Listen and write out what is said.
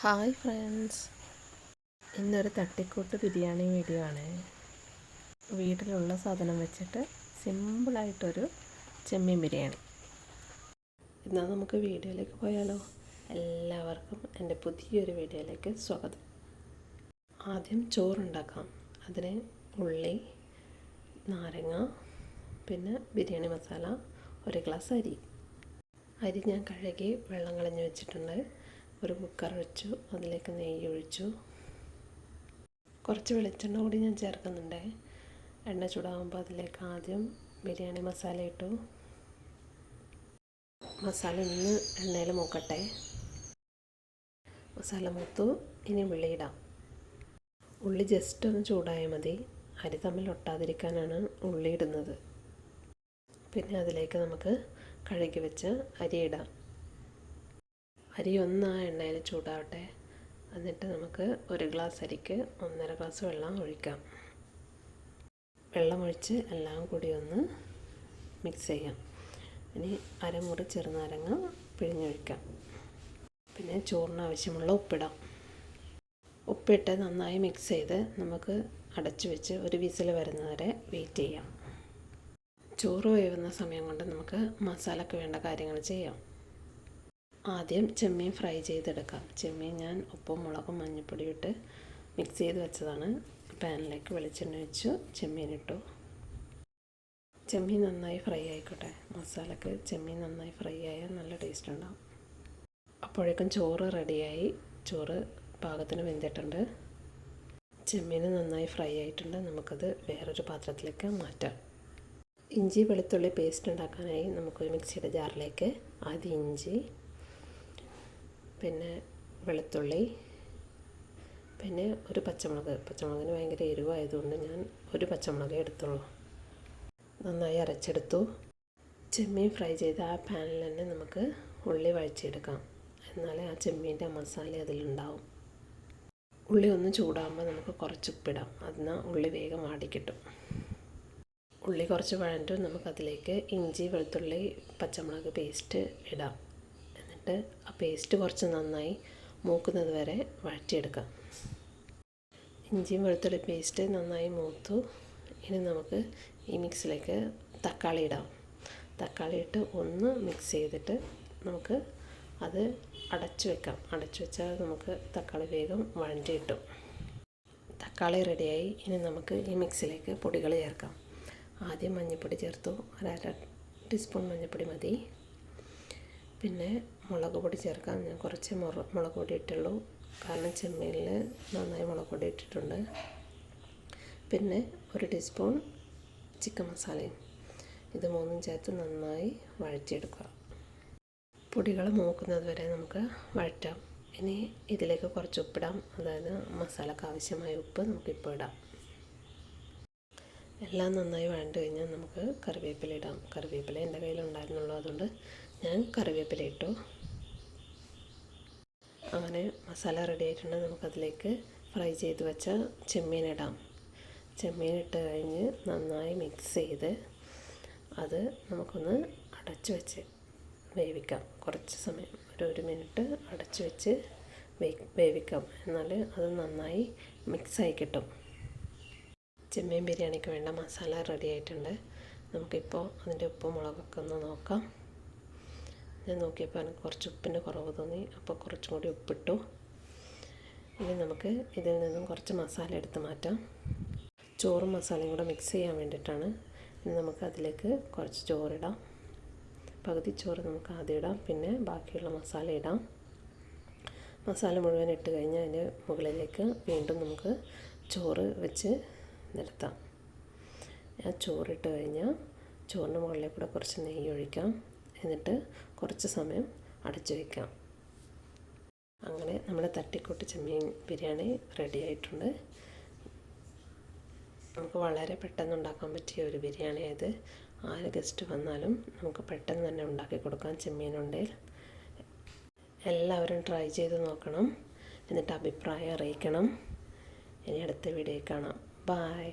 Hi friends, ഇന്നൊരു തട്ടിക്കൂട്ട് biryani video ആണ്. വീട്ടിലുള്ള സാധനം വെച്ചിട്ട് സിമ്പിളായിട്ടൊരു ചെമ്മീൻ ബിരിയാണി. എന്നാൽ നമുക്ക് വീഡിയോയിലേക്ക് പോയാലോ? എല്ലാവർക്കും എൻ്റെ പുതിയൊരു വീഡിയോയിലേക്ക് സ്വാഗതം. ആദ്യം ചോറുണ്ടാക്കാം. അതിന് ഉള്ളി, നാരങ്ങ, പിന്നെ ബിരിയാണി മസാല, ഒരു ഗ്ലാസ് അരി ഞാൻ കഴുകി വെള്ളം കളഞ്ഞ് വെച്ചിട്ടുണ്ട്. ഒരു കുക്കർ വെച്ചു, അതിലേക്ക് നെയ്യ് ഒഴിച്ചു. കുറച്ച് വെളിച്ചെണ്ണ കൂടി ഞാൻ ചേർക്കുന്നുണ്ട്. എണ്ണ ചൂടാകുമ്പോൾ അതിലേക്ക് ആദ്യം ബിരിയാണി മസാല ഇട്ടു. മസാല ഒന്ന് എണ്ണയിൽ മൂക്കട്ടെ. മസാല മൂത്തു. ഇനി ഉള്ളി ഇടാം. ഉള്ളി ജസ്റ്റ് ഒന്ന് ചൂടായാൽ മതി. അരി തമ്മിൽ ഒട്ടാതിരിക്കാനാണ് ഉള്ളി ഇടുന്നത്. പിന്നെ അതിലേക്ക് നമുക്ക് കഴുകി വെച്ച അരി ഇടാം. അരി ഒന്ന് ആ എണ്ണയിൽ ചൂടാവട്ടെ. എന്നിട്ട് നമുക്ക് ഒരു ഗ്ലാസ് അരിക്ക് 1.5 ഗ്ലാസ് വെള്ളം ഒഴിക്കാം. വെള്ളമൊഴിച്ച് എല്ലാം കൂടി ഒന്ന് മിക്സ് ചെയ്യാം. ഇനി അരമുറി ചെറുനാരങ്ങ പിഴിഞ്ഞൊഴിക്കാം. പിന്നെ ചോറിന് ആവശ്യമുള്ള ഉപ്പിടാം. ഉപ്പിട്ട് നന്നായി മിക്സ് ചെയ്ത് നമുക്ക് അടച്ചു വെച്ച് ഒരു വിസിൽ വരുന്നവരെ വെയിറ്റ് ചെയ്യാം. ചോറ് വേവുന്ന സമയം കൊണ്ട് നമുക്ക് മസാലയ്ക്ക് വേണ്ട കാര്യങ്ങൾ ചെയ്യാം. ആദ്യം ചെമ്മീൻ ഫ്രൈ ചെയ്തെടുക്കാം. ചെമ്മീൻ ഞാൻ ഉപ്പും മുളകും മഞ്ഞൾപ്പൊടിയും ഇട്ട് മിക്സ് ചെയ്ത് വെച്ചതാണ്. പാനിലേക്ക് വെളിച്ചെണ്ണ വെച്ചു, ചെമ്മീൻ ഇട്ടു. ചെമ്മീൻ നന്നായി ഫ്രൈ ആയിക്കോട്ടെ. മസാലയ്ക്ക് ചെമ്മീൻ നന്നായി ഫ്രൈ ആയാൽ നല്ല ടേസ്റ്റ് ഉണ്ടാവും. അപ്പോഴേക്കും ചോറ് റെഡിയായി. ചോറ് പാകത്തിന് വെന്തിട്ടുണ്ട്. ചെമ്മീൻ നന്നായി ഫ്രൈ ആയിട്ടുണ്ട്. നമുക്കത് വേറൊരു പാത്രത്തിലേക്ക് മാറ്റാം. ഇഞ്ചി വെളുത്തുള്ളി പേസ്റ്റ് ഉണ്ടാക്കാനായി നമുക്കൊരു മിക്സിയുടെ ജാറിലേക്ക് ആദ്യം ഇഞ്ചി, പിന്നെ വെളുത്തുള്ളി, പിന്നെ ഒരു പച്ചമുളകിന് ഭയങ്കര എരിവായതുകൊണ്ട് ഞാൻ ഒരു പച്ചമുളകേ എടുത്തുള്ളൂ. നന്നായി അരച്ചെടുത്തു. ചെമ്മീൻ ഫ്രൈ ചെയ്ത് ആ പാനിൽ തന്നെ നമുക്ക് ഉള്ളി വഴച്ചെടുക്കാം. എന്നാലേ ആ ചെമ്മീൻ്റെ മസാല അതിലുണ്ടാവും. ഉള്ളി ഒന്ന് ചൂടാകുമ്പോൾ നമുക്ക് കുറച്ച് ഉപ്പിടാം. എന്നാൽ ഉള്ളി വേഗം വാടിക്കിട്ടും. ഉള്ളി കുറച്ച് വഴറ്റും നമുക്കതിലേക്ക് ഇഞ്ചി വെളുത്തുള്ളി പച്ചമുളക് പേസ്റ്റ് ഇടാം. എന്നിട്ട് ആ പേസ്റ്റ് കുറച്ച് നന്നായി മൂക്കുന്നത് വരെ വഴറ്റിയെടുക്കാം. ഇഞ്ചിയും വെളുത്തുള്ളി പേസ്റ്റ് നന്നായി മൂത്തു. ഇനി നമുക്ക് ഈ മിക്സിലേക്ക് തക്കാളി ഇടാം. തക്കാളി ഇട്ട് ഒന്ന് മിക്സ് ചെയ്തിട്ട് നമുക്ക് അത് അടച്ചു വെക്കാം. അടച്ചു വെച്ചാൽ നമുക്ക് തക്കാളി വേഗം വഴറ്റി കിട്ടും. തക്കാളി റെഡിയായി. ഇനി നമുക്ക് ഈ മിക്സിലേക്ക് പൊടികൾ ചേർക്കാം. ആദ്യം മഞ്ഞൾപ്പൊടി ചേർത്തു. 1/2 ടീസ്പൂൺ മഞ്ഞൾപ്പൊടി മതി. പിന്നെ മുളക് പൊടി ചേർക്കാം. ഞാൻ കുറച്ച് മുളക് പൊടി ഇട്ടുള്ളൂ, കാരണം ചെമ്മീനിൽ നന്നായി മുളക് പൊടി ഇട്ടിട്ടുണ്ട്. പിന്നെ 1 ടീസ്പൂൺ ചിക്കൻ മസാലയും. ഇത് മൂന്നും ചേർത്ത് നന്നായി വഴറ്റിയെടുക്കുക. പൊടികൾ മൂക്കുന്നത് വരെ നമുക്ക് വഴറ്റാം. ഇനി ഇതിലേക്ക് കുറച്ച് ഉപ്പിടാം. അതായത് മസാലയ്ക്ക് ആവശ്യമായ ഉപ്പ് നമുക്കിപ്പോൾ ഇടാം. എല്ലാം നന്നായി വഴണ്ട് കഴിഞ്ഞാൽ നമുക്ക് കറിവേപ്പില ഇടാം. കറിവേപ്പില എൻ്റെ കയ്യിലുണ്ടായിരുന്നുള്ളൂ, അതുകൊണ്ട് ഞാൻ കറിവേപ്പില ഇട്ടു. അങ്ങനെ മസാല റെഡി ആയിട്ടുണ്ട്. നമുക്കതിലേക്ക് ഫ്രൈ ചെയ്ത് വെച്ച ചെമ്മീൻ ഇടാം. ചെമ്മീൻ ഇട്ട് കഴിഞ്ഞ് നന്നായി മിക്സ് ചെയ്ത് അത് നമുക്കൊന്ന് അടച്ചു വെച്ച് വേവിക്കാം. കുറച്ച് സമയം, ഒരു 1 മിനിറ്റ് അടച്ചു വെച്ച് വേവിക്കാം. എന്നാൽ അത് നന്നായി മിക്സായി കിട്ടും. ചെമ്മീൻ ബിരിയാണിക്ക് വേണ്ട മസാല റെഡി ആയിട്ടുണ്ട്. നമുക്കിപ്പോൾ അതിൻ്റെ ഉപ്പും മുളകൊക്കെ ഒന്ന് നോക്കാം. ഞാൻ നോക്കിയപ്പോൾ എനിക്ക് കുറച്ച് ഉപ്പിൻ്റെ കുറവ് തോന്നി, അപ്പോൾ കുറച്ചും കൂടി ഉപ്പിട്ടു. ഇനി നമുക്ക് ഇതിൽ നിന്നും കുറച്ച് മസാല എടുത്ത് മാറ്റാം. ചോറും മസാലയും കൂടെ മിക്സ് ചെയ്യാൻ വേണ്ടിയിട്ടാണ്. ഇനി നമുക്ക് അതിലേക്ക് കുറച്ച് ചോറിടാം. പകുതി ചോറ് നമുക്ക് ആദ്യം ഇടാം, പിന്നെ ബാക്കിയുള്ള മസാല ഇടാം. മസാല മുഴുവൻ ഇട്ട് കഴിഞ്ഞാൽ അതിന് മുകളിലേക്ക് വീണ്ടും നമുക്ക് ചോറ് വെച്ച് നിരത്താം. ആ ചോറിട്ട് കഴിഞ്ഞാൽ ചോറിന് മുകളിലേക്ക് കൂടെ കുറച്ച് നെയ്യ് ഒഴിക്കാം. എന്നിട്ട് കുറച്ച് സമയം അടച്ചു വയ്ക്കാം. അങ്ങനെ നമ്മുടെ തട്ടിക്കൂട്ട് ചെമ്മീൻ ബിരിയാണി റെഡി ആയിട്ടുണ്ട്. നമുക്ക് വളരെ പെട്ടെന്ന് ഉണ്ടാക്കാൻ പറ്റിയ ഒരു ബിരിയാണിയായത്. ആര് ഗസ്റ്റ് വന്നാലും നമുക്ക് പെട്ടെന്ന് തന്നെ ഉണ്ടാക്കി കൊടുക്കാം ചെമ്മീനുണ്ടെങ്കിൽ. എല്ലാവരും ട്രൈ ചെയ്ത് നോക്കണം. എന്നിട്ട് അഭിപ്രായം അറിയിക്കണം. ഇനി അടുത്ത വീഡിയോയിൽ കാണാം. Bye.